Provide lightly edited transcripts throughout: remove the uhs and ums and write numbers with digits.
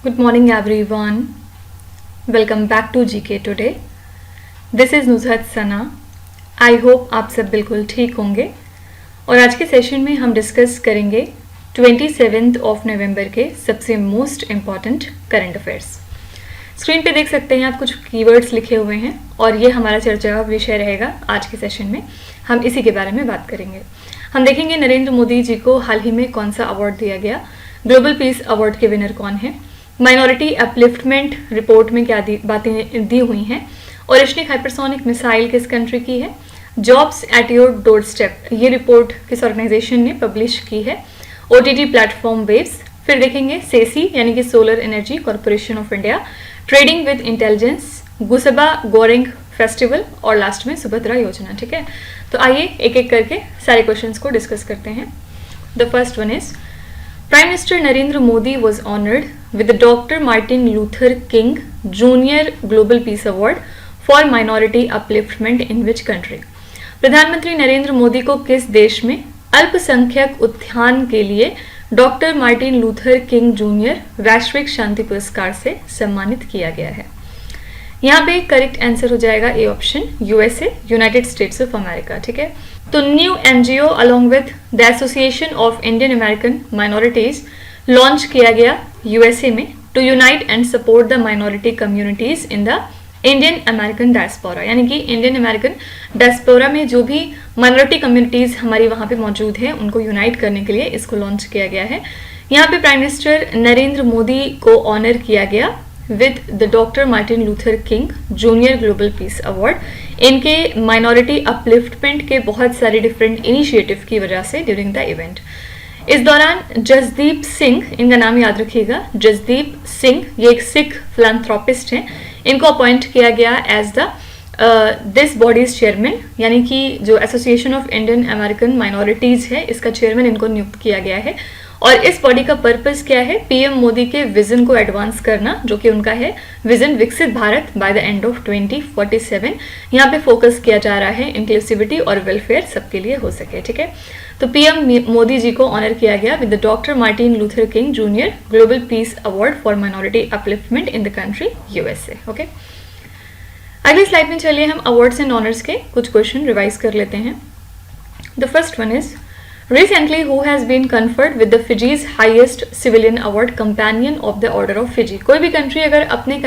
Good morning everyone. Welcome back to GK today. This is Nuzhat Sana. I hope आप सब बिल्कुल ठीक होंगे और आज के सेशन में हम डिस्कस करेंगे 27 ऑफ नवंबर के सबसे most important current affairs. Screen पे देख सकते हैं आप कुछ कीवर्ड्स लिखे हुए हैं और ये हमारा चर्चा विषय रहेगा आज के सेशन में. हम इसी के बारे में बात करेंगे. हम देखेंगे नरेंद्र मोदी जी को हाल ही में कौन सा अवार्ड दिया गया, ग्लोबल पीस अवार्ड के विनर कौन है, माइनॉरिटी अपलिफ्टमेंट रिपोर्ट में क्या बातें दी हुई हैं, ओरिशनिक हाइपरसोनिक मिसाइल किस कंट्री की है, jobs at your door step ये रिपोर्ट किस ऑर्गेनाइजेशन ने पब्लिश की है, ओटीटी प्लेटफॉर्म वेव्स, फिर देखेंगे सेसी यानी कि solar energy corporation of India, trading with intelligence, गुसबा गोरेंग फेस्टिवल और लास्ट में सुभद्रा योजना. ठीक है, तो आइए एक एक करके सारे क्वेश्चंस को डिस्कस करते हैं. The first one is Prime Minister Narendra Modi was honored with the Dr. Martin Luther King Jr. Global Peace Award for Minority Upliftment in which country? प्रधानमंत्री नरेंद्र मोदी को किस देश में अल्पसंख्यक उत्थान के लिए doctor Martin Luther king junior वैश्विक शांति पुरस्कार से सम्मानित किया गया है? यहाँ पे करेक्ट आंसर हो जाएगा A option, USA, United States of America. ठीक है, तो new NGO along with the association of Indian American minorities launch किया गया यूएसए में to unite and support the minority communities in the Indian American diaspora. यानी कि Indian American diaspora में जो भी माइनॉरिटी कम्युनिटीज हमारी वहाँ पे मौजूद है उनको यूनाइट करने के लिए इसको लॉन्च किया गया है. यहाँ पे प्राइम मिनिस्टर नरेंद्र मोदी को ऑनर किया गया with the doctor Martin Luther king junior global peace award. इनके माइनॉरिटी अपलिफ्टमेंट के बहुत सारे डिफरेंट इनिशिएटिव की वजह से ड्यूरिंग द इवेंट. इस दौरान जसदीप सिंह, इनका नाम याद रखिएगा, जसदीप सिंह, ये एक सिख फिलैंथ्रोपिस्ट हैं. इनको अपॉइंट किया गया as the this bodies chairman, यानी कि जो association of Indian American minorities है इसका चेयरमैन इनको नियुक्त किया गया है. और इस बॉडी का पर्पस क्या है? पीएम मोदी के विजन को एडवांस करना, जो कि उनका है विजन विकसित Bharat bye the end of 2047. यहाँ पे फोकस किया जा रहा है इंक्लूसिविटी और वेलफेयर सबके लिए हो सके. ठीक है, तो पीएम मोदी जी को ऑनर किया गया with the doctor Martin Luther king junior global peace award for minority upliftment in the country USA. Okay, अगली स्लाइड में चलिए हम अवार्ड्स एंड ऑनर्स के कुछ क्वेश्चन रिवाइज कर लेते हैं. The first one is Recently, who has been conferred with the Fiji's highest civilian award, Companion of the Order of Fiji? कोई भी कंट्री अगर अपने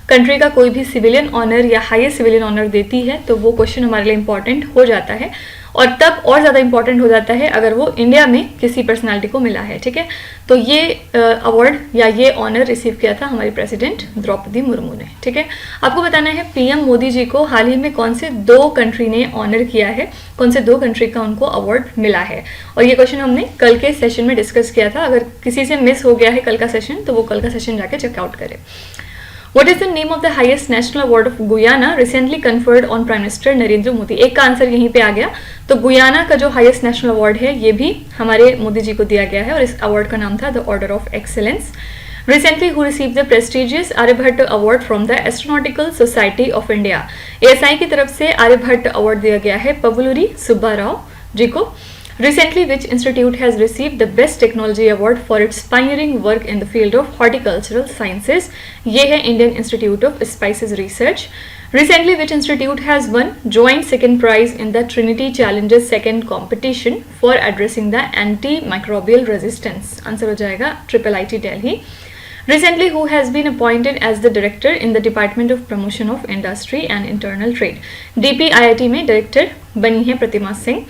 कंट्री का कोई भी सिविलियन ऑनर या हाईएस्ट सिविलियन ऑनर देती है तो वो क्वेश्चन हमारे लिए इंपॉर्टेंट हो जाता है, और तब और ज़्यादा इंपॉर्टेंट हो जाता है अगर वो इंडिया में किसी पर्सनालिटी को मिला है. ठीक है, तो ये अवार्ड या ये ऑनर रिसीव किया था हमारी प्रेसिडेंट द्रौपदी मुर्मू ने. ठीक है, आपको बताना है पीएम मोदी जी को हाल ही में कौन से दो कंट्री ने ऑनर किया है, कौन से दो कंट्री का उनको अवार्ड मिला है. और ये क्वेश्चन हमने कल के सेशन में डिस्कस किया था. अगर किसी से मिस हो गया है कल का सेशन तो वो कल का सेशन जाके चेकआउट करे. What is the name of the highest national award of Guyana recently conferred on Prime Minister Narendra Modi? एक का आंसर यहीं पे आ गया. तो गुयाना का जो हाईएस्ट नेशनल अवार्ड है ये भी हमारे मोदी जी को दिया गया है और इस अवार्ड का नाम था the order of excellence. Recently, who received the prestigious Aryabhata award from the Astronautical Society of India? ASI की तरफ से आर्यभट्ट अवार्ड दिया गया है पबुलूरी सुब्बाराव जी को. Recently, which institute has received the Best Technology Award for its pioneering work in the field of horticultural sciences? ये है Indian Institute of Spices Research. Recently, which institute has won joint second prize in the Trinity Challenges second competition for addressing the antimicrobial resistance? Answer हो जाएगा IIIT Delhi. Recently, who has been appointed as the director in the Department of Promotion of Industry and Internal Trade? DPIIT में director बनी है Pratima Singh.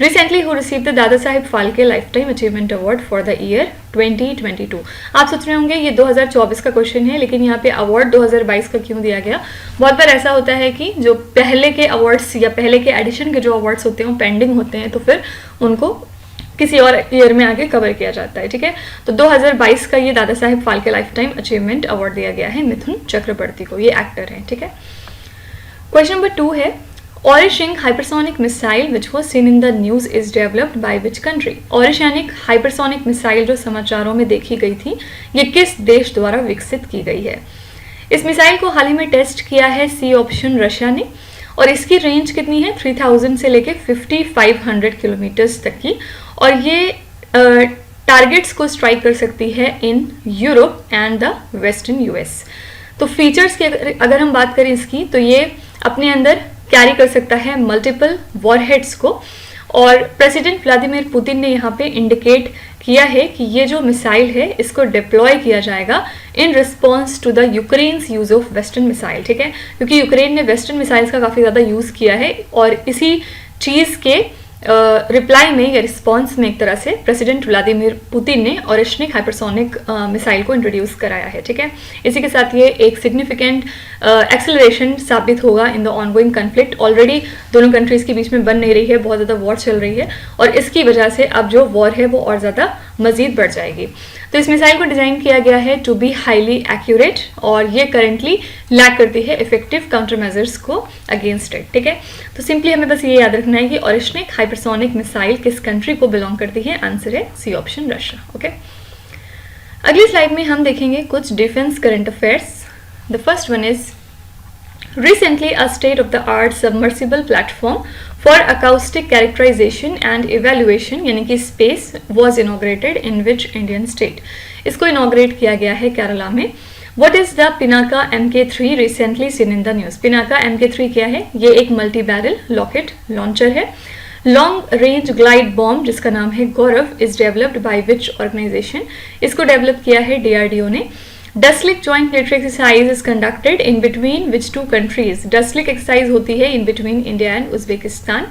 Recently, who received the Dada Saheb Phalke lifetime achievement award for the year 2022? आप सोच रहे होंगे ये 2024 का question है, लेकिन यहाँ पे अवार्ड 2022 का क्यों दिया गया? बहुत बार ऐसा होता है कि जो पहले के अवार्ड्स या पहले के एडिशन के जो अवार्ड्स होते हैं वो पेंडिंग होते हैं, तो फिर उनको किसी और ईयर में आगे कवर किया जाता है. ठीक है, तो 2022 का ये दादा Saheb Phalke lifetime achievement award दिया गया है मिथुन चक्रवर्ती को. ये एक्टर हैं. ठीक है, क्वेश्चन नंबर 2 है Orishing hypersonic missile which was seen in the news is developed by which country? Orishanic hypersonic missile जो समाचारों में देखी गई थी ये किस देश द्वारा विकसित की गई है? इस मिसाइल को हाल ही में टेस्ट किया है सी ऑप्शन रशिया ने और इसकी रेंज कितनी है 3000 से लेके 5500 किलोमीटर्स तक की. और ये टारगेट्स को स्ट्राइक कर सकती है in Europe and the western US. तो फीचर्स की अगर हम बात करें इसकी, तो ये अपने अंदर कैरी कर सकता है मल्टीपल वॉरहेड्स को, और प्रेसिडेंट व्लादिमीर पुतिन ने यहाँ पे इंडिकेट किया है कि ये जो मिसाइल है इसको डिप्लॉय किया जाएगा in response to the Ukraine's use of western missile, ठीक है, क्योंकि यूक्रेन ने वेस्टर्न मिसाइल्स का काफ़ी ज़्यादा यूज़ किया है, और इसी चीज़ के रिप्लाई में या रिस्पॉन्स में एक तरह से प्रेसिडेंट व्लादिमीर पुतिन ने ओरिशनिक हाइपरसोनिक मिसाइल को इंट्रोड्यूस कराया है, ठीक है। इसी के साथ ये एक सिग्निफिकेंट एक्सेलरेशन साबित होगा in the ongoing conflict. Already दोनों कंट्रीज के बीच में बन नहीं रही है, बहुत ज़्यादा वॉर चल रही है, और इसकी वजह से अब जो वॉर है वो और ज़्यादा मजीद बढ़ जाएगी। तो इस मिसाइल को डिज़ाइन किया गया है टू बी हाईली एक्यूरेट, और ये करेंटली लैक करती है इफेक्टिव काउंटर मेजर्स को अगेंस्ट इट, ठीक है। तो सिंपली हमें बस ये याद रखना है कि ओरिशनिक हाइपरसोनिक मिसाइल किस कंट्री को बिलोंग करती है। आंसर है सी ऑप्शन, रशिया। ओके, अगली स्लाइड में हम देखेंगे कुछ defence current affairs. The first one is recently a state-of-the-art submersible platform for acoustic characterization and evaluation यानी कि space was inaugurated in which Indian state? इसको इनॉग्रेट किया गया है केरला में। What is the Pinaka MK3 recently seen in the news? Pinaka MK3 क्या है? ये एक मल्टी बैरल रॉकेट लॉन्चर है। लॉन्ग रेंज ग्लाइड बॉम्ब जिसका नाम है Gaurav is developed by which organisation? इसको डेवलप किया है DRDO ने। Dustlik joint military exercise is conducted in between which two countries? Dustlik exercise होती है in between India and Uzbekistan.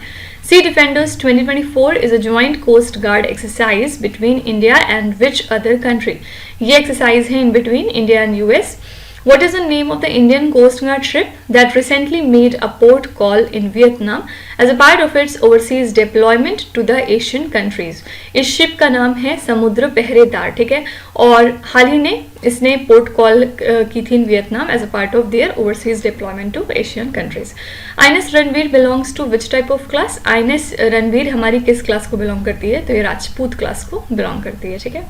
Sea defenders 2024 is a joint coast guard exercise between India and which other country? ये exercise है in between India and US. What is the name of the Indian Coast Guard ship that recently made a port call in Vietnam as a part of its overseas deployment to the Asian countries? इस ship का नाम है समुद्र पहरेदार, ठीक है, और हाल ही ने इसने पोर्ट कॉल की थी in Vietnam as a part of their overseas deployment to Asian countries. INS Ranvir belongs to which type of class? INS Ranvir हमारी किस क्लास को बिलोंग करती है? तो ये राजपूत क्लास को बिलोंग करती है, ठीक है।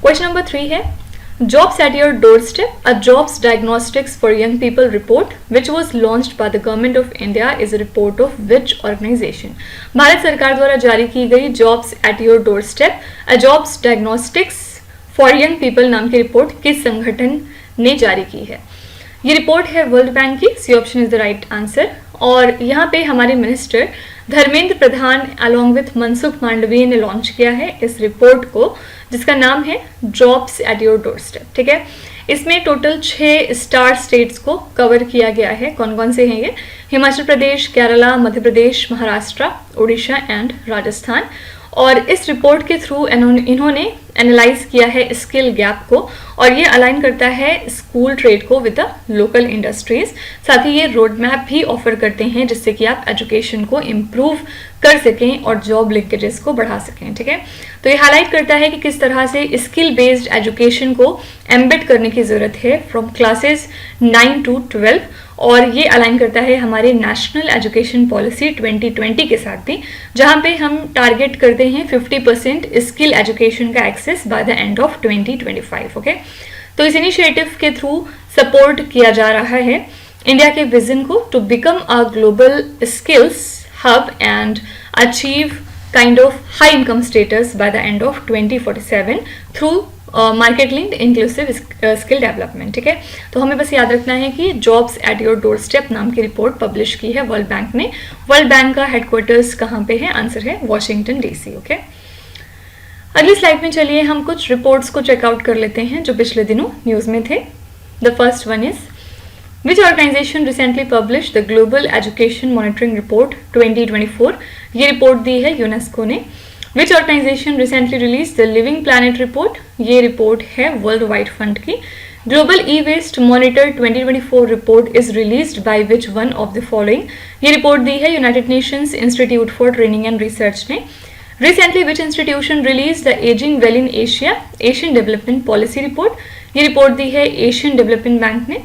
क्वेश्चन नंबर 3 है Jobs at your doorstep, a jobs diagnostics for young people report which was launched by the government of India is a report of which organization? Bharat सरकार द्वारा जारी की गई Jobs at your doorstep, a jobs diagnostics for young people नाम की report किस संगठन ने जारी की है? ये रिपोर्ट है वर्ल्ड बैंक की। C option is the right answer. और यहाँ पे हमारे minister Dharmendra Pradhan along with Mansukh Mandaviya ने लॉन्च किया है इस रिपोर्ट को, जिसका नाम है जॉब्स एट योर डोरस्टेप, ठीक है। इसमें टोटल 6 स्टार स्टेट्स को कवर किया गया है। कौन कौन से हैं ये? हिमाचल प्रदेश, केरला, मध्य प्रदेश, महाराष्ट्र, उड़ीसा एंड राजस्थान। और इस रिपोर्ट के थ्रू इन्होंने एनालाइज किया है स्किल गैप को, और ये अलाइन करता है स्कूल ट्रेड को विद द लोकल इंडस्ट्रीज। साथ ही ये रोड मैप भी ऑफर करते हैं जिससे कि आप एजुकेशन को इम्प्रूव कर सकें और जॉब लिंकेजेस को बढ़ा सकें, ठीक है। तो ये हाईलाइट करता है कि किस तरह से स्किल बेस्ड एजुकेशन को एम्बेड करने की ज़रूरत है फ्रॉम क्लासेस 9 to 12, और ये अलाइन करता है हमारे नेशनल एजुकेशन पॉलिसी 2020 के साथ भी, जहाँ पे हम टारगेट करते हैं 50% स्किल एजुकेशन का access by the end of 2025, okay. तो इस इनिशिएटिव के थ्रू सपोर्ट किया जा रहा है इंडिया के विजन को to become a global skills hub and achieve kind of high income status by the end of 2047 through market linked inclusive skill development, ठीक है। तो हमें बस याद रखना है कि jobs at your doorstep नाम की रिपोर्ट पब्लिश की है वर्ल्ड बैंक ने। वर्ल्ड बैंक का हेडक्वार्टर्स कहाँ पे है? आंसर है वॉशिंगटन DC, ओके। अगली स्लाइड में चलिए हम कुछ रिपोर्ट्स को चेकआउट कर लेते हैं जो पिछले दिनों न्यूज़ में थे। The first one is which organisation recently publish the global education monitoring report 2024? ये रिपोर्ट दी है यूनेस्को ने। Which organization recently released the Living Planet report? ये रिपोर्ट है वर्ल्ड वाइड फंड की। Global E-Waste Monitor 2024 report is released by which one of the following? ये report दी है United Nations Institute for Training and Research ने। Recently which institution released the Aging Well in Asia Asian Development Policy report? ये report दी है Asian Development Bank ने।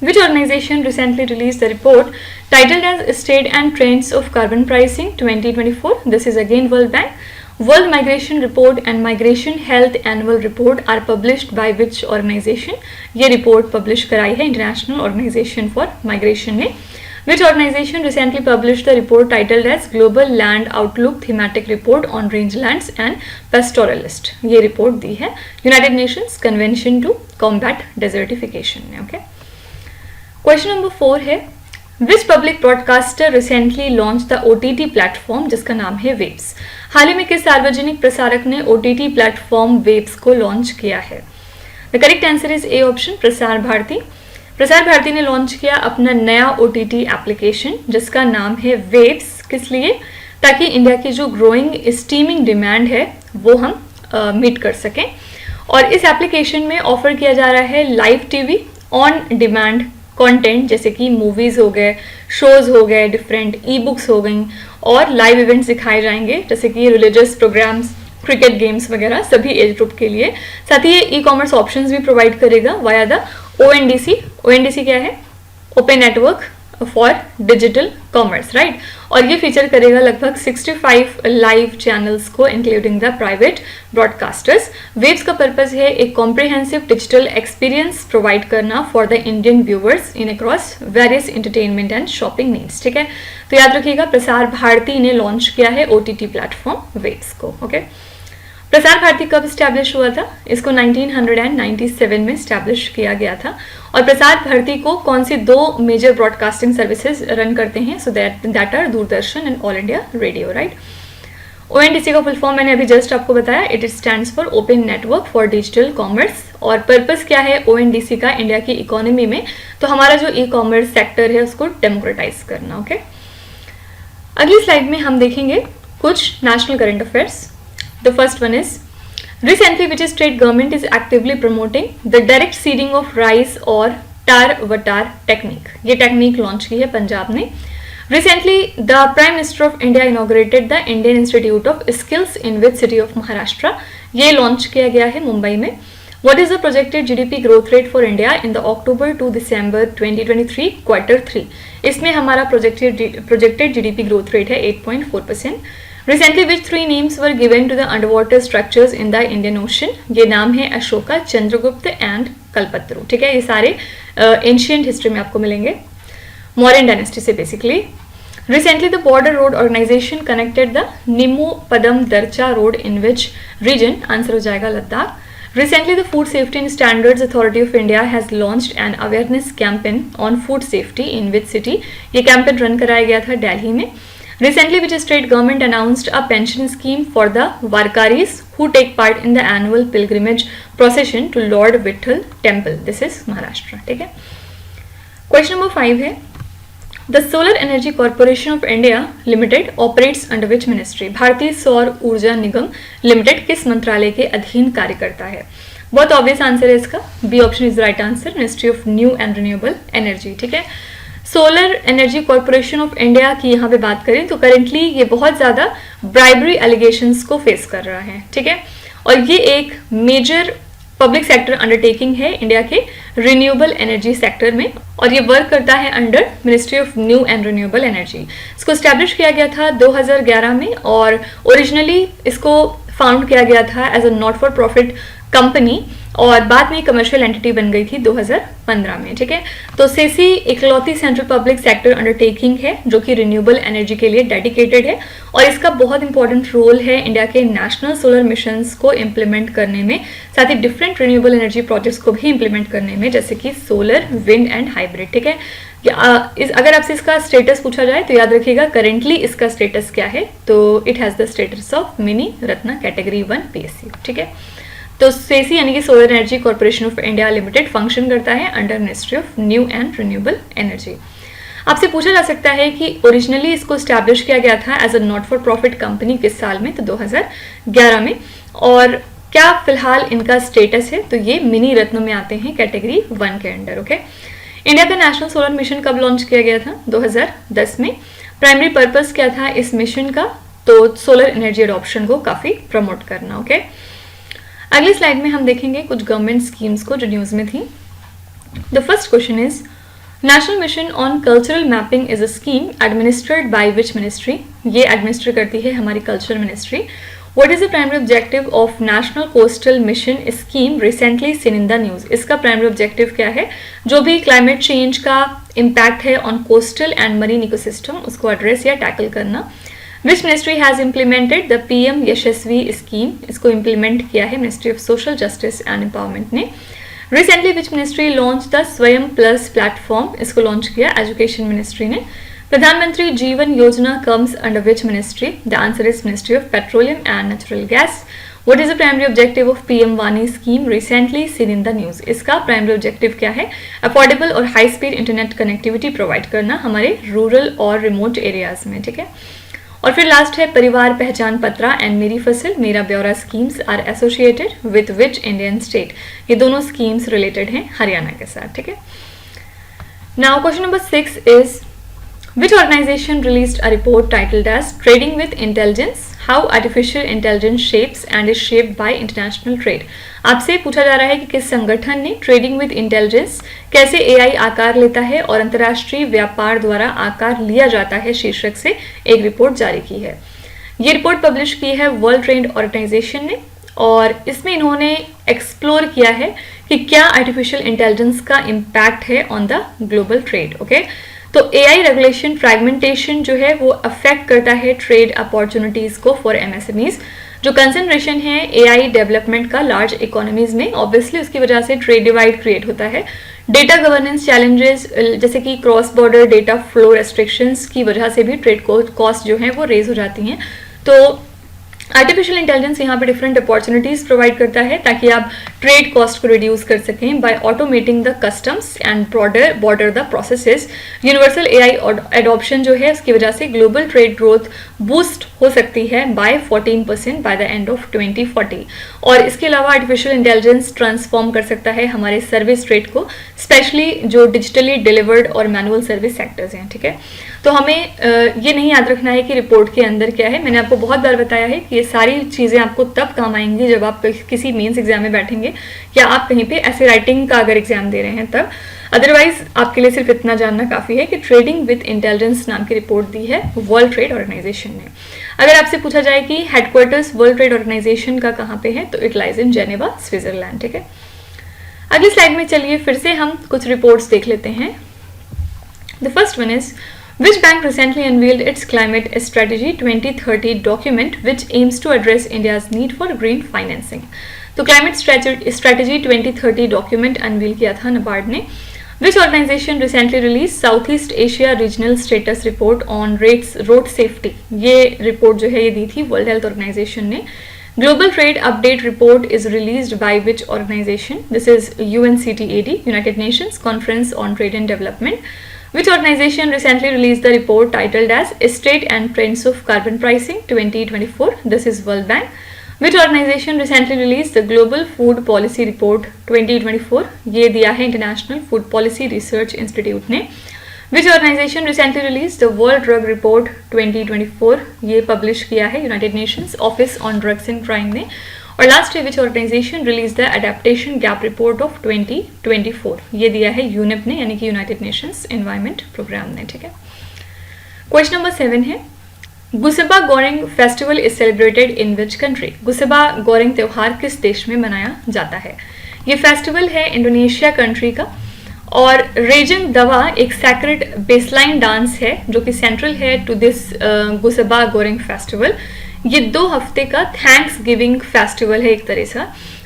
Which organization recently released the report titled as State and Trends of Carbon Pricing 2024? This is again World Bank. World Migration Report and Migration Health Annual Report are published by which organization? ये report publish कराई है international organisation for migration ने। Which organization recently published the report titled as Global Land Outlook Thematic Report on Rangelands and Pastoralist? ये report दी है United Nations Convention to Combat Desertification ने. Okay, question number 4 है which public broadcaster recently launch the OTT platform जिसका नाम है waves. हाल ही में किस सार्वजनिक प्रसारक ने OTT प्लेटफॉर्म वेव्स को लॉन्च किया है? The correct answer is A option, Prasar Bharati. Prasar Bharati ने लॉन्च किया अपना नया OTT एप्लीकेशन जिसका नाम है वेव्स. किस लिए? ताकि इंडिया की जो ग्रोइंग स्ट्रीमिंग डिमांड है वो हम मीट कर सकें. और इस एप्लीकेशन में ऑफर किया जा रहा है live TV on demand content जैसे कि मूवीज हो गए, शोज हो गए, डिफरेंट ई बुक्स हो गई और लाइव इवेंट्स दिखाए जाएंगे जैसे कि रिलीजियस प्रोग्राम्स, क्रिकेट गेम्स वगैरह सभी एज ग्रुप के लिए. साथ ही ये ई कॉमर्स ऑप्शंस भी प्रोवाइड करेगा वाया द ONDC. ONDC क्या है? Open network for digital commerce, right. और ये फीचर करेगा लगभग 65 लाइव चैनल्स को including the private broadcasters. Waves का पर्पस है एक कॉम्प्रिहेंसिव डिजिटल एक्सपीरियंस प्रोवाइड करना for the Indian viewers in across various entertainment and shopping needs. ठीक है, तो याद रखिएगा प्रसार भारती ने लॉन्च किया है OTT प्लेटफॉर्म वेव्स को. ओके, प्रसार भारती कब स्टैब्लिश हुआ था? इसको 1997 में स्टैब्लिश किया गया था. और प्रसार भारती को कौन सी 2 मेजर ब्रॉडकास्टिंग सर्विसेज रन करते हैं? So that are Doordarshan and All India Radio, right. ONDC का फुल फॉर्म मैंने अभी जस्ट आपको बताया, it stands for open network for digital commerce. और पर्पस क्या है ONDC का इंडिया की इकोनॉमी में? तो हमारा जो ई कॉमर्स सेक्टर है उसको डेमोक्रेटाइज करना. ओके, अगली स्लाइड में हम देखेंगे कुछ national current affairs. The first one is recently which state government is actively promoting the direct seeding of rice or tar-vatar technique. ये टेक्निक लॉन्च की है पंजाब ने. Recently the Prime Minister of India inaugurated the Indian Institute of Skills in which city of Maharashtra. ये launch किया गया है मुंबई में. What is the projected GDP growth rate for India in the October to December 2023 quarter 3? इसमें हमारा projected GDP growth rate है 8.4%. Recently, which 3 names were given to the underwater structures in the Indian Ocean? ये नाम है Ashoka, Chandragupta and कल्पत्रु. ठीक है, ये सारे एंशियंट हिस्ट्री में आपको मिलेंगे, मौर्यन डायनेस्टी से basically. Recently, the Border Road Organization connected the Nimmu Padam Darcha road in which region? Answer हो जाएगा Ladakh. Recently, the Food Safety and Standards Authority of India has launched an awareness campaign on food safety in which city? ये campaign run कराया गया था दिल्ली में. Recently, which state government announced a pension scheme for the Varkaris who take part in the annual pilgrimage procession to Lord Vitthal Temple? This is Maharashtra. ठीक है. Question number 5 है The Solar Energy Corporation of India Limited operates under which ministry? भारतीय सौर ऊर्जा निगम limited किस मंत्रालय के अधीन कार्य करता है? बहुत ऑब्वियस आंसर है इसका. B option is right answer, ministry of new and renewable energy. ठीक है, solar energy corporation of India की यहाँ पे बात करें तो करेंटली ये बहुत ज़्यादा ब्राइबरी एलिगेशंस को फेस कर रहा है. ठीक है, और ये एक मेजर पब्लिक सेक्टर अंडरटेकिंग है इंडिया के रिन्यूएबल एनर्जी सेक्टर में और ये वर्क करता है under ministry of new and renewable energy. इसको स्टैब्लिश किया गया था 2011 में और ओरिजिनली इसको फाउंड किया गया था as a not for profit company और बाद में कमर्शियल एंटिटी बन गई थी 2015 में. ठीक है, तो सेसी इकलौती सेंट्रल पब्लिक सेक्टर अंडरटेकिंग है जो कि रिन्यूएबल एनर्जी के लिए डेडिकेटेड है और इसका बहुत इंपॉर्टेंट रोल है इंडिया के नेशनल सोलर मिशंस को इम्प्लीमेंट करने में, साथ ही डिफरेंट रिन्यूएबल एनर्जी प्रोजेक्ट्स को भी इम्प्लीमेंट करने में जैसे कि सोलर, विंड एंड हाइब्रिड. ठीक है, अगर आपसे इसका स्टेटस पूछा जाए तो याद रखिएगा करेंटली इसका स्टेटस क्या है, तो it has the status of mini Ratna category 1 PSU. ठीक है, तो सेसी यानी कि solar energy corporation of India limited function करता है under ministry of new and renewable energy. आपसे पूछा जा सकता है कि ओरिजिनली इसको स्टैब्लिश किया गया था as a not for profit company किस साल में? तो 2011 में. और क्या फिलहाल इनका स्टेटस है? तो ये मिनी रत्न में आते हैं कैटेगरी 1 के अंडर. ओके, इंडिया का नेशनल सोलर मिशन कब लॉन्च किया गया था? 2010 में. प्राइमरी पर्पस क्या था इस मिशन का? तो सोलर एनर्जी अडॉप्शन को काफी प्रमोट करना. ओके, अगली स्लाइड में हम देखेंगे कुछ गवर्नमेंट स्कीम्स को जो न्यूज में थी. The first question is national mission on cultural mapping is a scheme administered by which ministry? ये एडमिनिस्टर करती है हमारी cultural ministry. What is the primary objective of national coastal mission scheme recently seen in the news? इसका primary objective क्या है? जो भी climate change का इम्पैक्ट है on coastal and marine ecosystem, उसको एड्रेस या टैकल करना। Which ministry has implemented the PM Yashasvi scheme, इसको इम्प्लीमेंट किया है ministry of social justice and empowerment ने। Recently which ministry launch the Swayam plus platform, इसको लॉन्च किया एजुकेशन मिनिस्ट्री ने। Pradhanmantri Jeevan Yojana comes under which ministry, the answer is ministry of petroleum and natural gas. What is the primary objective of PM Wani scheme recently seen in the news? इसका primary objective क्या है? Affordable और high speed internet connectivity provide करना हमारे rural और remote areas में, ठीक है। और फिर लास्ट है परिवार पहचान पत्र एंड मेरी Fasal Mera Byora schemes are associated with which Indian state, ये दोनों स्कीम्स रिलेटेड हैं हरियाणा के साथ, ठीक है। Now question number 6 is which organization released a report titled as Trading with Intelligence, How Artificial Intelligence Shapes and is Shaped by International Trade। आपसे पूछा जा रहा है कि किस संगठन ने ट्रेडिंग विद इंटेलिजेंस कैसे एआई आकार लेता है और अंतर्राष्ट्रीय व्यापार द्वारा आकार लिया जाता है शीर्षक से एक रिपोर्ट जारी की है। ये रिपोर्ट पब्लिश की है वर्ल्ड ट्रेड ऑर्गेनाइजेशन ने और इसमें इन्होंने एक्सप्लोर किया है कि क्या आर्टिफिशियल इंटेलिजेंस का इम्पैक्ट है on the global trade, okay. तो एआई रेगुलेशन फ्रैगमेंटेशन जो है वो अफेक्ट करता है ट्रेड अपॉर्चुनिटीज को फॉर एमएसएमईज। जो कंसंट्रेशन है एआई डेवलपमेंट का लार्ज इकोनॉमीज में, ऑब्वियसली उसकी वजह से ट्रेड डिवाइड क्रिएट होता है। डेटा गवर्नेंस चैलेंजेस जैसे कि cross border data flow restrictions की वजह से भी ट्रेड कॉस्ट जो है वो रेज हो जाती हैं। तो आर्टिफिशियल इंटेलिजेंस यहाँ पे डिफरेंट अपॉर्चुनिटीज प्रोवाइड करता है ताकि आप ट्रेड कॉस्ट को रिड्यूस कर सकें by automating the customs and border the processes. Universal AI adoption जो है उसकी वजह से ग्लोबल ट्रेड ग्रोथ बूस्ट हो सकती है by 14% by the end of 2040। और इसके अलावा आर्टिफिशियल इंटेलिजेंस ट्रांसफॉर्म कर सकता है हमारे सर्विस ट्रेड को, स्पेशली जो डिजिटली डिलीवर्ड और मैनुअल सर्विस सेक्टर्स हैं, ठीक है। तो हमें ये नहीं याद रखना है कि रिपोर्ट के अंदर क्या है। मैंने आपको बहुत बार बताया है कि ये सारी चीज़ें आपको तब काम आएंगी जब आप किसी मेंस एग्जाम में बैठेंगे या आप कहीं पे ऐसे राइटिंग का अगर एग्जाम दे रहे हैं तब। अदरवाइज आपके लिए सिर्फ इतना जानना काफ़ी है कि ट्रेडिंग विद इंटेलिजेंस नाम की रिपोर्ट दी है वर्ल्ड ट्रेड ऑर्गेनाइजेशन ने। अगर आपसे पूछा जाए कि हेडक्वार्टर्स वर्ल्ड ट्रेड ऑर्गेनाइजेशन का कहाँ पे है तो it lies in Geneva, Switzerland, ठीक है। अगली स्लाइड में चलिए फिर से हम कुछ रिपोर्ट्स देख लेते हैं। The first one is Which bank recently unveiled its climate strategy 2030 document which aims to address India's need for green financing? तो climate strategy 2030 document unveil किया था NABARD ने। Which organization recently released Southeast Asia Regional Status Report on road safety? ये report जो है ये दी थी World Health Organization ने। Global Trade Update Report is released by which organization? This is UNCTAD, United Nations Conference on Trade and Development. Which organization recently released the report titled as State and Trends of Carbon Pricing 2024? This is World Bank. Which organization recently released the Global Food Policy Report 2024? ये दिया है International Food Policy Research Institute ने। Which organization recently released the World Drug Report 2024? ये publish किया है United Nations Office on Drugs and Crime ने। और last है which organisation release the adaptation gap report of 2024? ये दिया है यूनिप ने, यानी कि यूनाइटेड नेशंस एनवायरनमेंट प्रोग्राम ने, ठीक है। क्वेश्चन नंबर 7 है गुसेबा गोरेंग festival is celebrated in which country? गुसेबा गोरेंग त्योहार किस देश में मनाया जाता है? ये फेस्टिवल है इंडोनेशिया कंट्री का। और रेजिंग दवा एक सैक्रेड बेसलाइन डांस है जो कि सेंट्रल है टू दिस गुसेबा गोरेंग फेस्टिवल। ये 2 हफ्ते का थैंक्स गिविंग फेस्टिवल है एक तरह से,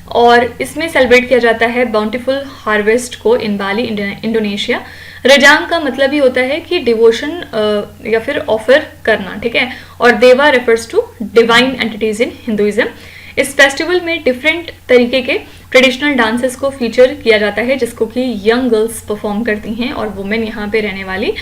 और इसमें सेलिब्रेट किया जाता है बाउंटीफुल हार्वेस्ट को इन बाली, इंडोनेशिया। रजांग का मतलब ही होता है कि डिवोशन या फिर ऑफर करना, ठीक है। और deva refers to divine entities in Hinduism. इस फेस्टिवल में डिफरेंट तरीके के ट्रेडिशनल डांसेस को फीचर किया जाता है जिसको कि यंग गर्ल्स परफॉर्म करती हैं और वुमेन यहाँ पे रहने वाली।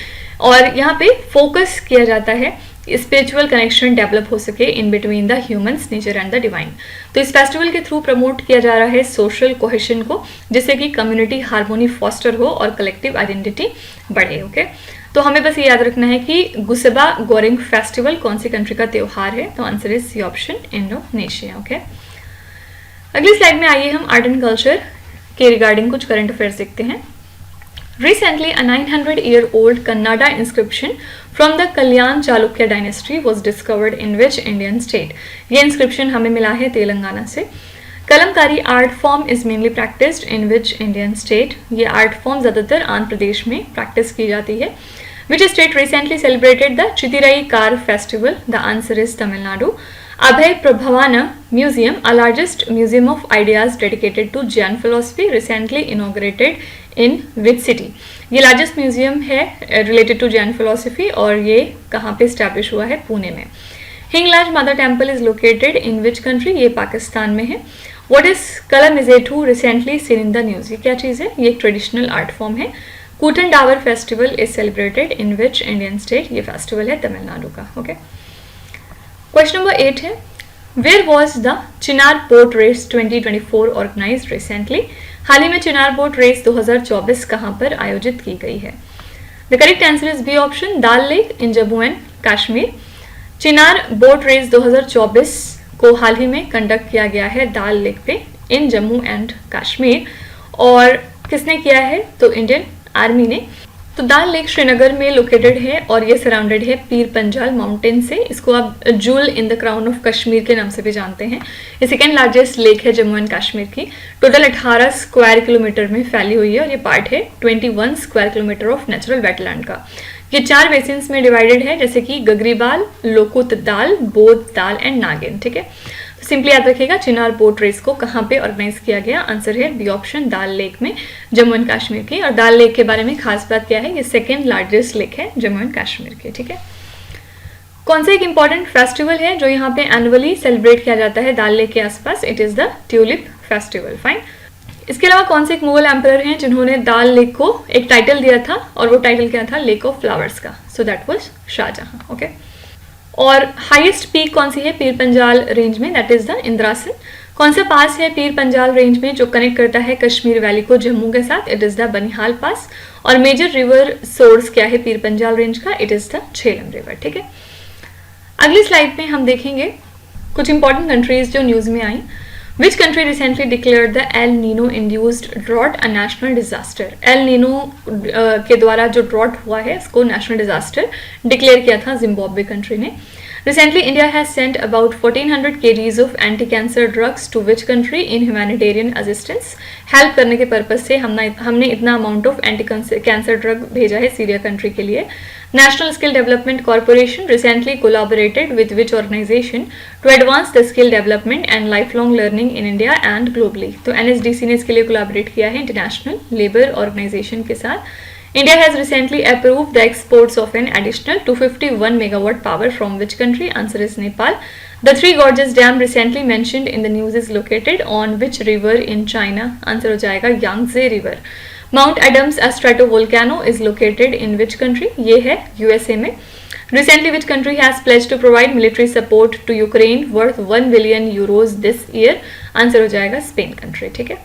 और यहाँ पे फोकस किया जाता है स्पिरिचुअल कनेक्शन डेवलप हो सके in between the humans, nature and the divine. तो इस फेस्टिवल के थ्रू प्रमोट किया जा रहा है सोशल कोहेशन को, जिससे कि कम्युनिटी हार्मोनी फॉस्टर हो और कलेक्टिव आइडेंटिटी बढ़े, ओके। तो हमें बस ये याद रखना है कि गुसेबा गोरेंग फेस्टिवल कौन सी कंट्री का त्योहार है, तो answer is C option, Indonesia, okay. अगली स्लाइड में आइए हम आर्ट एंड कल्चर के रिगार्डिंग कुछ करंट अफेयर्स देखते हैं। Recently, a 900-year-old Kannada inscription from the Kalyan Chalukya dynasty was discovered in which Indian state? ये inscription हमें मिला है तेलंगाना से। Kalamkari art form is mainly practised in which Indian state? ये आर्ट फॉर्म ज़्यादातर आंध्र प्रदेश में प्रैक्टिस की जाती है. Which state recently celebrated the Chithirai car festival? The answer is Tamil Nadu. Abhay Prabhavana Museum, a largest museum of ideas dedicated to Jain philosophy, recently inaugurated in which city? ये largest museum है related to Jain philosophy और ये कहाँ पे establish हुआ है? पुणे में. Hinglaj Mother Temple is located in which country? ये पाकिस्तान में है. What is Kalamizethu recently seen in the news? ये क्या चीज़ है? ये एक traditional art form है. Kutan Davar festival is celebrated in which Indian state? ये festival है तमिलनाडु का. Okay. क्वेश्चन नंबर 8 है, where was the Chinar boat race 2024 organised recently? हाल ही में चिनार बोट रेस 2024 कहाँ पर आयोजित की गई है? The correct answer is B option, Dal lake in Jammu and Kashmir. Chinar boat race 2024 को हाल ही में कंडक्ट किया गया है दाल लेक पे इन जम्मू एंड कश्मीर. और किसने किया है? तो इंडियन आर्मी ने. तो दाल लेक श्रीनगर में लोकेटेड है और ये सराउंडेड है पीर पंजाल माउंटेन से. इसको आप joule in the crown of Kashmir के नाम से भी जानते हैं. ये सेकेंड लार्जेस्ट लेक है जम्मू एंड कश्मीर की. टोटल 18 स्क्वायर किलोमीटर में फैली हुई है और ये पार्ट है 21 square kilometre of natural wetland का. ये 4 बेसिन्स में डिवाइडेड है, जैसे कि गगरीबाल, लोकुत दाल, बोध दाल एंड नागिन. ठीक है, सिंपली याद रखिएगा चिनार बोट रेस को कहाँ पे ऑर्गेनाइज किया गया. आंसर है बी ऑप्शन, दाल लेक में जम्मू एंड कश्मीर की. और दाल लेक के बारे में खास बात क्या है? ये सेकेंड लार्जेस्ट लेक है जम्मू एंड कश्मीर की. ठीक है, कौन सा एक इंपॉर्टेंट फेस्टिवल है जो यहाँ पे एनुअली सेलिब्रेट किया जाता है दाल लेक के आसपास? It is the tulip festival. Fine. इसके अलावा कौन से एक मुगल एम्परर हैं जिन्होंने दाल लेक को एक टाइटल दिया था और वो टाइटल क्या था? लेक ऑफ फ्लावर्स का. So that was Shah Jahan. Okay. और हाईएस्ट पीक कौन सी है पीर पंजाल रेंज में? That is the Indrasan. कौन सा पास है पीर पंजाल रेंज में जो कनेक्ट करता है कश्मीर वैली को जम्मू के साथ? इट इज द बनिहाल पास. और मेजर रिवर सोर्स क्या है पीर पंजाल रेंज का? It is the Jhelum river. ठीक है, अगली स्लाइड में हम देखेंगे कुछ इंपॉर्टेंट कंट्रीज जो न्यूज में आई. Which country recently declared the El Nino induced drought a national disaster? El Nino के द्वारा जो ड्रॉट हुआ है इसको नेशनल डिजास्टर डिक्लेयर किया था जिम्बाब्वे कंट्री ने. Recently, India has sent about 1400 kgs of anti-cancer drugs to which country in humanitarian assistance? Help करने के पर्पज से हमने इतना amount of anti cancer drug भेजा है सीरिया कंट्री के लिए. National Skill Development Corporation recently collaborated with which organization to advance the skill development and lifelong learning in India and globally? तो NSDC ने इसके लिए कोलैबोरेट किया है इंटरनेशनल लेबर ऑर्गेनाइजेशन के साथ. India has recently approved the exports of an additional 251 megawatt power from which country? Answer is Nepal. The Three Gorges Dam recently mentioned in the news is located on which river in China? Answer हो जाएगा Yangtze River. Mount Adams a stratovolcano is located in which country? ये है USA में. Recently, which country has pledged to provide military support to Ukraine worth 1 billion euros this year? Answer हो जाएगा Spain country. ठीक है,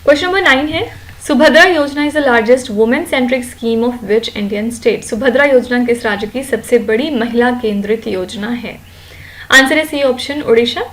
question number 9 है, सुभद्रा योजना is the largest women centric scheme of which Indian state? Subhadra योजना किस राज्य की सबसे बड़ी महिला केंद्रित योजना है? आंसर है सी ऑप्शन, उड़ीसा.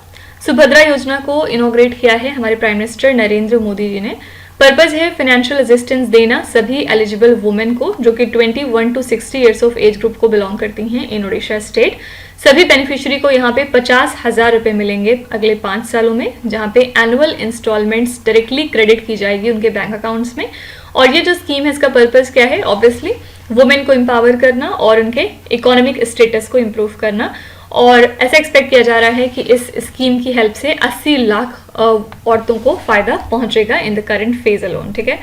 सुभद्रा योजना को इनोग्रेट किया है हमारे प्राइम मिनिस्टर नरेंद्र मोदी जी ने. पर्पज है फाइनेंशियल असिस्टेंस देना सभी एलिजिबल वुमेन को जो कि 21 to 60 years of age group को बिलोंग करती हैं इन उड़ीसा स्टेट. सभी बेनिफिशियरी को यहाँ पे 50,000 रुपए मिलेंगे अगले 5 सालों में, जहाँ पे एनुअल इंस्टॉलमेंट्स डायरेक्टली क्रेडिट की जाएगी उनके बैंक अकाउंट्स में. और ये जो स्कीम है इसका पर्पज क्या है? ऑब्वियसली वुमेन को एम्पावर करना और उनके इकोनॉमिक स्टेटस को इम्प्रूव करना. और ऐसा एक्सपेक्ट किया जा रहा है कि इस स्कीम की हेल्प से 80 लाख औरतों को फायदा पहुंचेगा in the current phase alone. ठीक है,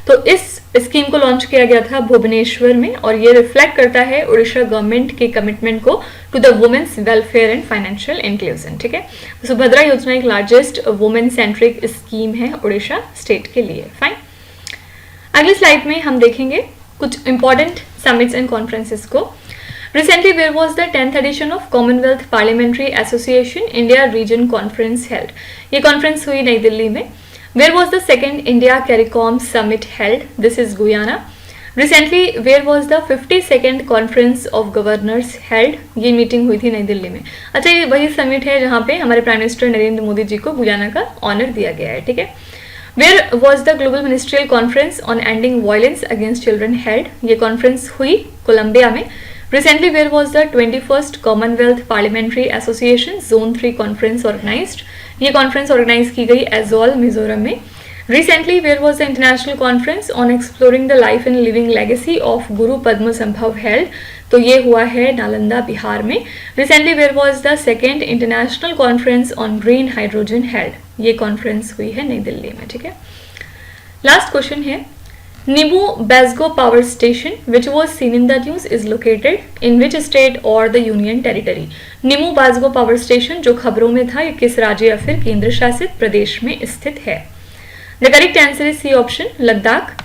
तो इस स्कीम को लॉन्च किया गया था भुवनेश्वर में और ये रिफ्लेक्ट करता है उड़ीसा गवर्नमेंट के कमिटमेंट को to the women's welfare and financial inclusion. ठीक है, सुभद्रा योजना एक लार्जेस्ट वुमेन सेंट्रिक स्कीम है उड़ीसा स्टेट के लिए. फाइन. अगली स्लाइड में हम देखेंगे कुछ इंपॉर्टेंट समिट्स एंड कॉन्फ्रेंसेस को. Recently, where was the 10th edition of Commonwealth Parliamentary Association India Region Conference held? ये कॉन्फ्रेंस हुई नई दिल्ली में. Where was the second India CARICOM Summit held? This is Guyana. Recently, where was the 52nd Conference of Governors held? ये meeting हुई थी नई दिल्ली में. अच्छा, ये वही समिट है जहाँ पे हमारे प्राइम मिनिस्टर नरेंद्र मोदी जी को गुयाना का ऑनर दिया गया है. ठीक है, Where was the Global Ministerial Conference on Ending Violence Against Children held? ये कॉन्फ्रेंस हुई कोलंबिया में. Recently, where was the 21st Commonwealth Parliamentary Association Zone 3 Conference organized? ये कॉन्फ्रेंस ऑर्गेनाइज की गई एजोल मिजोरम में। Recently, where was the international conference on exploring the life and living legacy of Guru Padma Sambhav held? तो ये हुआ है नालंदा बिहार में। Recently, where was the second international conference on green hydrogen held? ये conference हुई है नई दिल्ली में, ठीक है। लास्ट क्वेश्चन है, Nimu Basgo Power Station, which was seen in the news, is located in which state or the union territory? Nimu Basgo Power Station जो खबरों में था, ये किस राज्य या फिर केंद्र शासित प्रदेश में स्थित है? The correct answer is C option, Ladakh.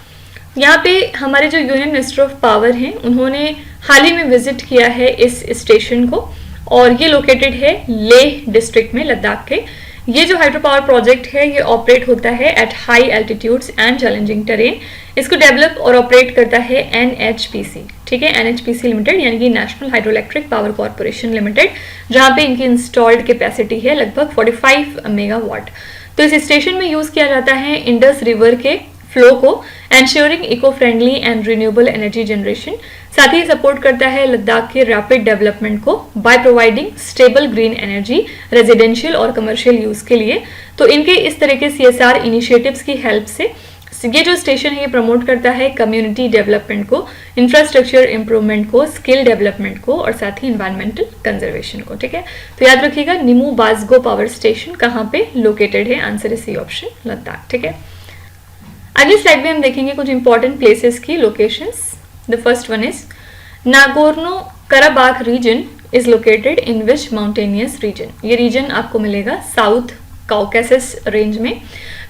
यहाँ पे हमारे जो यूनियन मिनिस्टर ऑफ पावर हैं उन्होंने हाल ही में विजिट किया है इस स्टेशन को, और ये लोकेटेड है लेह डिस्ट्रिक्ट में, लद्दाख के। ये जो हाइड्रो पावर प्रोजेक्ट है ये ऑपरेट होता है at high altitudes and challenging terrain. इसको डेवलप और ऑपरेट करता है NHPC, ठीक है, NHPC लिमिटेड, यानी कि national hydro electric power corporation limited, जहाँ पे इनकी इंस्टॉल्ड कैपेसिटी है लगभग 45 मेगावाट। तो इस स्टेशन में यूज किया जाता है इंडस रिवर के फ्लो को, ensuring eco friendly and renewable energy generation. साथ ही सपोर्ट करता है लद्दाख के रैपिड डेवलपमेंट को by providing stable green energy residential और कमर्शियल यूज के लिए। तो इनके इस तरह के CSR इनिशिएटिव्स की हेल्प से ये जो स्टेशन है ये प्रमोट करता है कम्युनिटी डेवलपमेंट को, इंफ्रास्ट्रक्चर इंप्रूवमेंट को, स्किल डेवलपमेंट को, और साथ ही इन्वायरमेंटल कंजर्वेशन को, ठीक है। तो याद रखिएगा निमू बासगो पावर स्टेशन कहाँ पे लोकेटेड है, answer is C option, Ladakh, ठीक है। अगली स्लाइड में हम देखेंगे कुछ इंपॉर्टेंट प्लेसेस की locations. The first one is Nagorno Karabakh region is located in which mountainous region. ये रीजन आपको मिलेगा साउथ Caucasus रेंज में।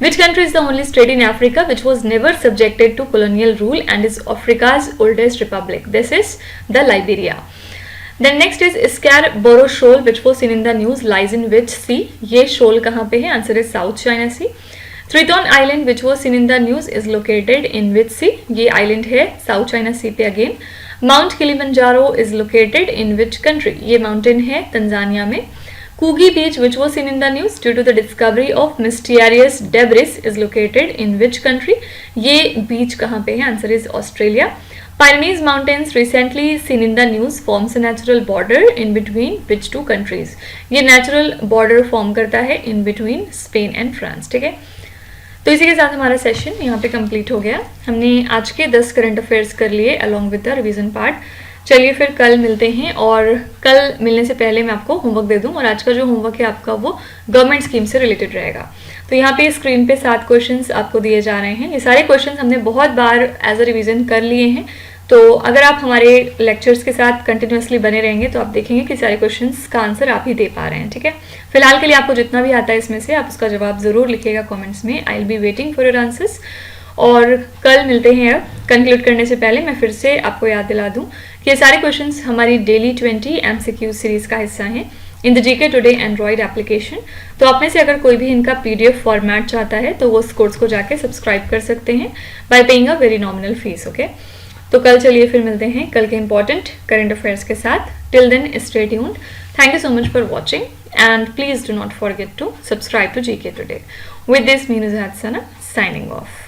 Which country is the only state in Africa which was never subjected to colonial rule and is Africa's oldest republic? This is the Liberia. Then next is Scarborough Shoal which was seen in the news lies in which sea? ये shoal कहाँ पे है? Answer is South China Sea. Triton Island which was seen in the news is located in which sea? ये island है South China Sea पे again. Mount Kilimanjaro is located in which country? ये mountain है Tanzania में। Coogee Beach, which was seen in the news due to the discovery of mysterious debris, is located in which country? ये beach कहाँ पे है? Answer is Australia. Pyrenees Mountains recently seen in the news forms a natural border in between which two countries? ये natural border form करता है in between Spain and France, ठीक है। तो इसी के साथ हमारा सेशन यहाँ पे कंप्लीट हो गया। हमने आज के 10 करंट अफेयर्स कर लिए along with the revision part. चलिए फिर कल मिलते हैं, और कल मिलने से पहले मैं आपको होमवर्क दे दूं, और आज का जो होमवर्क है आपका वो गवर्नमेंट स्कीम से रिलेटेड रहेगा। तो यहाँ पे स्क्रीन पे 7 क्वेश्चंस आपको दिए जा रहे हैं। ये सारे क्वेश्चंस हमने बहुत बार एज अ रिवीजन कर लिए हैं, तो अगर आप हमारे लेक्चर्स के साथ कंटिन्यूसली बने रहेंगे तो आप देखेंगे कि सारे क्वेश्चंस का आंसर आप ही दे पा रहे हैं, ठीक है। फिलहाल के लिए आपको जितना भी आता है इसमें से आप उसका जवाब जरूर लिखिएगा कॉमेंट्स में। I will be waiting for your answers. और कल मिलते हैं। अब कंक्लूड करने से पहले मैं फिर से आपको याद दिला दूं कि ये सारे क्वेश्चंस हमारी डेली 20 MCQ सीरीज का हिस्सा हैं in the GK today Android application. तो आप में से अगर कोई भी इनका PDF फॉर्मेट चाहता है तो वो उस कोर्स को जाके सब्सक्राइब कर सकते हैं bye paying a very nominal fees, okay. तो कल चलिए फिर मिलते हैं कल के इंपॉर्टेंट करंट अफेयर्स के साथ। Till then stay tuned. Thank you so much for watching and please do not forget to subscribe to GK Today. With this, me Nuzhat Sana signing off.